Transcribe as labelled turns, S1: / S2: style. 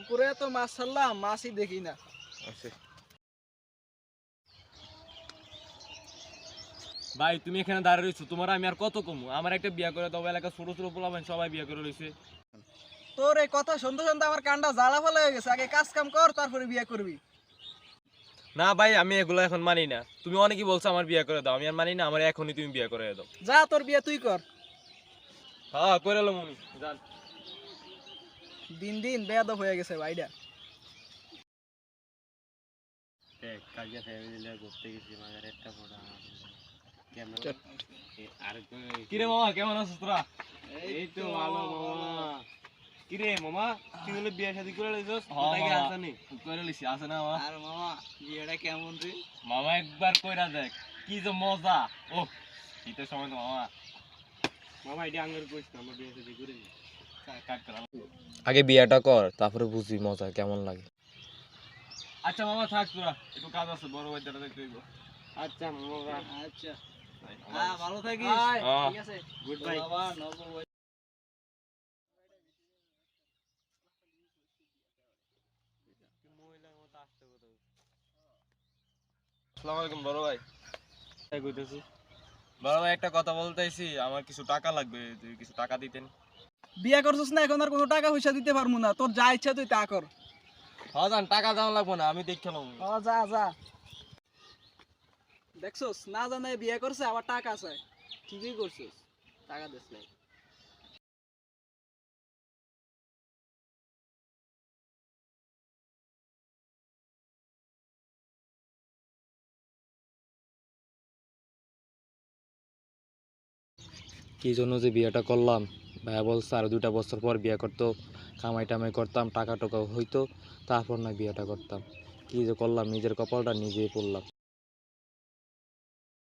S1: পুকুরে তো মাছ ছাড়লাম, মাছই দেখি না।
S2: আচ্ছা ভাই, তুমি এখানে দাঁড়িয়ে রয়েছো, তোমার আমি আর কত কমু? আমার একটা বিয়া করে দাও, এলাকা ছোট ছোট পোলাবেন সবাই বিয়া করে রয়েছে।
S1: তোর এই কথা শুনতে শুনতে আমার কানটা জ্বালা ফালা হয়ে গেছে। আগে কাজ কাম কর, তারপরে বিয়ে করবি।
S2: না ভাই, আমি এগুলো এখন মানি না। তুমি অনেকেই বলছো আমার বিয়া করে দাও, আমি আর মানি না। আমার এখনই তুমি বিয়া করে দাও।
S1: যা, তোর বিয়ে তুই কর।
S2: হ্যাঁ করে এলো মনি, যান।
S1: দিন দিন বেয়াদব হয়ে গেছে ভাইটা।
S3: কাজে ফ্যামিলি ঘুরতে গেছি মাঝে একটা ফটো কেমন
S2: কিরে মামা, কেমন আছিস তোরা?
S3: এই তো ভালো মামা। কিরে মামা, তুই হলে বিয়ে শাদী করে লইছস?
S2: হ্যাঁ
S3: কোথায়
S2: মামা,
S3: আসা নি?
S2: করে লিছি, আছে না মামা?
S1: আর মামা, বিয়েটা কেমন রে?
S2: মামা একবার কইরা দেখ, কি যে মজা। ও শীতের সময় তো মামা
S3: মামা এটা আঙ্গুর কইছ না, আমরা বিয়ে শাদী করে নি।
S2: কাট করা।
S4: আগে বিয়েটা কর, তারপরে বুঝবি মজা কেমন লাগে।
S2: আচ্ছা মামা থাক, তোরা একটু কাজ আছে, বড় ভাই দাঁড়া দেখতে হইব।
S3: আচ্ছা মামা,
S1: আচ্ছা, হ্যাঁ ভালো থাকিস।
S2: হ্যাঁ।
S1: ঠিক আছে,
S3: গুড বাই।
S1: বাবা নবো ভাই।
S2: আসসালামু আলাইকুম বড় ভাই।
S3: তাই কইতেছি।
S2: বড় ভাই, একটা কথা বলতেছি, আমার কিছু টাকা লাগবে, যদি কিছু টাকা দিতেন।
S1: বিয়ে করছিস না, এখন আর কোনো টাকা পয়সা দিতে পারবো না। তোর যা ইচ্ছা তুই তা কর।
S2: হ্যাঁ জান, টাকা দেওয়া লাগবে না, আমি দেখলাম।
S1: যা যা। দেখছস, না জানাই বিয়ে করছে, আবার টাকা চায়। ঠিকই করছিস, টাকা দিস নাই।
S4: কি জন্য যে বিয়েটা করলাম, ভাইয়া বলছে আর 2টা বছর পর বিয়ে করতো, কামাই টামাই করতাম, টাকা টাকা হইতো, তারপর না বিয়েটা করতাম। কি যে করলাম, নিজের কপালটা নিজেই পড়লাম।